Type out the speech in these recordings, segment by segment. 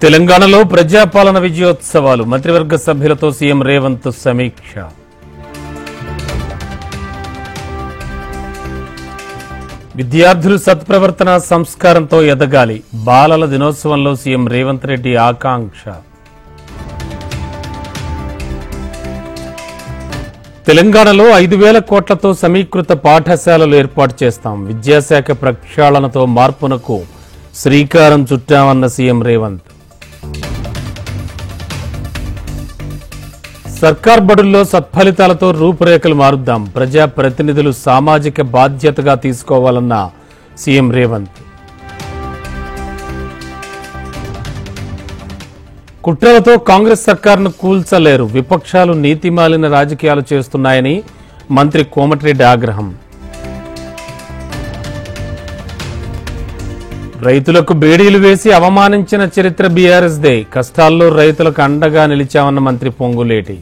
తెలంగాణలో ప్రజాపాలన విజయోత్సవాలు మంత్రివర్గ సభ్యులతో సీఎం రేవంత్ సమీక్ష. విద్యార్థులు సత్ప్రవర్తన సంస్కారంతో ఎదగాలి. బాలల దినోత్సవంలో సీఎం రేవంత్ రెడ్డి ఆకాంక్ష. తెలంగాణలో 5,000 కోట్లతో సమీకృత పాఠశాలలు ఏర్పాటు చేస్తాం. విద్యాశాఖ ప్రక్షాళనతో మార్పునకు శ్రీకారం చుట్టామన్న సీఎం రేవంత్. సర్కార్ బడుల్లో సత్ఫలితాలతో రూపురేఖలు మారుద్దాం. ప్రజా ప్రతినిధులు సామాజిక బాధ్యతగా తీసుకోవాలన్న సీఎం రేవంత్. కుట్రలతో కాంగ్రెస్ సర్కార్ను కూల్చలేరు. విపక్షాలు నీతిమాలిన రాజకీయాలు చేస్తున్నాయని మంత్రి కోమటిరెడ్డి ఆగ్రహం. రైతులకు బేడీలు వేసి అవమానించిన చరిత్ర బీఆర్ఎస్ దే. కష్టాల్లో రైతులకు అండగా నిలిచామన్న మంత్రి పొంగులేటి.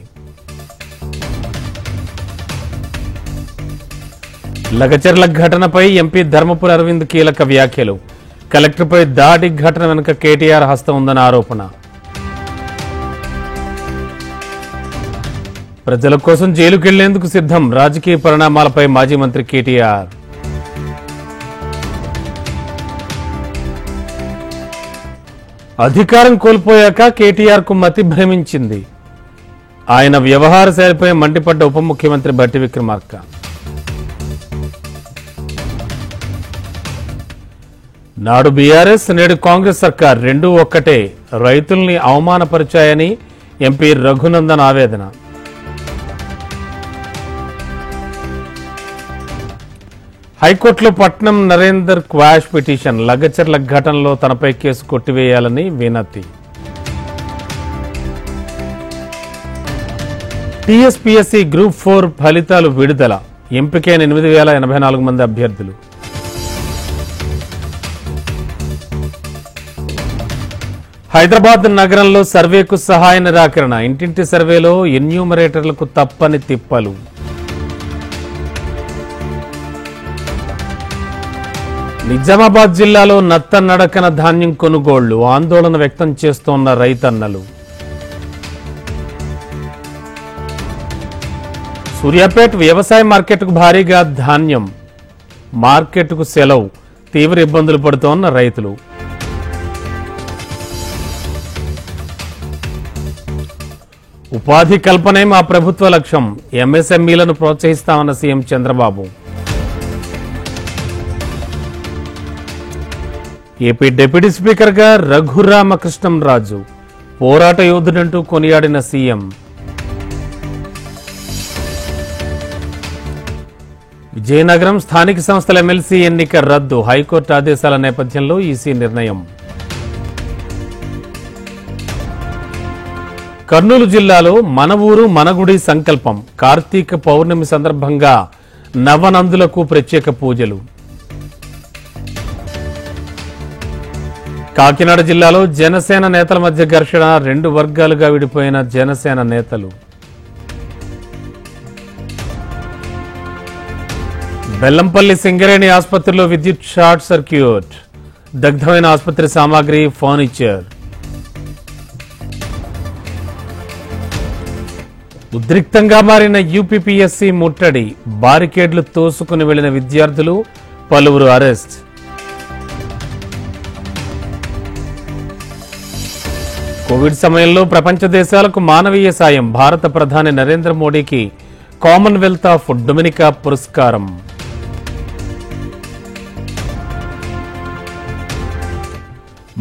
లగచర్ల ఘటనపై ఎంపీ ధర్మపురి అరవింద్ కీలక వ్యాఖ్యలు. కలెక్టర్పై దాడి ఘటన వెనుక కేటీఆర్ హస్తం ఉందన్న ఆరోపణ. ప్రజల కోసం జైలుకెళ్లేందుకు సిద్ధం. రాజకీయ పరిణామాలపై మాజీ మంత్రి కేటీఆర్. అధికారం కోల్పోయాక కేటీఆర్ కు మతి భ్రమించింది. ఆయన వ్యవహార శైలిపై మండిపడ్డ ఉప ముఖ్యమంత్రి భట్టి విక్రమార్క. నాడు బీఆర్ఎస్, నేడు కాంగ్రెస్ సర్కార్ రెండూ ఒక్కటే. రైతుల్ని అవమానపరిచాయని ఎంపీ రఘునందన్ ఆవేదన. హైకోర్టులో పట్నం నరేందర్ క్వాష్ పిటిషన్. లగచర్ల ఘటనలో తనపై కేసు కొట్టివేయాలని వినతి. టీఎస్పీఎస్సీ గ్రూప్ 4 ఫలితాలు విడుదల. ఎంపికైన 8,084 మంది అభ్యర్థులు. హైదరాబాద్ నగరంలో సర్వేకు సహాయ నిరాకరణ. ఇంటింటి సర్వేలో ఎన్యూమరేటర్లకు తప్పని తిప్పలు. నిజామాబాద్ జిల్లాలో నత్త నడకన ధాన్యం కొనుగోళ్లు. ఆందోళన వ్యక్తం చేస్తోన్న రైతన్నలు. సూర్యాపేట వ్యవసాయ మార్కెట్కు భారీగా ధాన్యం. మార్కెట్కు సెలవు. తీవ్ర ఇబ్బందులు పడుతోన్న రైతులు. ఉపాధి కల్పనే మా ప్రభుత్వ లక్ష్యం. ఎంఎస్ఎంఈలను ప్రోత్సహిస్తామన్న సీఎం చంద్రబాబు. ఏపీ డిప్యూటీ స్పీకర్గా రఘురామకృష్ణంరాజు. పోరాట యోధుడంటూ కొనియాడిన సీఎం. విజయనగరం స్థానిక సంస్థల ఎమ్మెల్సీ ఎన్నిక రద్దు. హైకోర్టు ఆదేశాల నేపథ్యంలో ఈసీ నిర్ణయం. కర్నూలు జిల్లాలో మన ఊరు మన గుడి సంకల్పం. కార్తీక పౌర్ణమి సందర్భంగా నవనందులకు ప్రత్యేక పూజలు. కాకినాడ జిల్లాలో జనసేన నేతల మధ్య ఘర్షణ. 2 వర్గాలుగా విడిపోయిన జనసేన నేతలు. బెల్లంపల్లి సింగరేణి ఆసుపత్రిలో విద్యుత్ షార్ట్ సర్క్యూట్. దగ్ధమైన ఆసుపత్రి సామాగ్రి, ఫర్నిచర్. ఉద్రిక్తంగా మారిన యూపీపీఎస్సీ ముట్టడి. బారికేడ్లు తోసుకుని వెళ్లిన విద్యార్థులు, పలువురు అరెస్ట్. కోవిడ్ సమయంలో ప్రపంచ దేశాలకు మానవీయ సాయం. భారత ప్రధాని నరేంద్ర మోడీకి కామన్వెల్త్ ఆఫ్ డొమినికా పురస్కారం.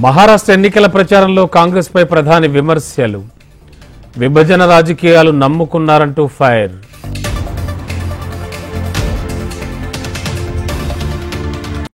మహారాష్ట్ర ఎన్నికల ప్రచారంలో కాంగ్రెస్ పై ప్రధాని విమర్శలు. విభజన రాజకీయాలు నమ్ముకున్నారంటూ ఫైర్.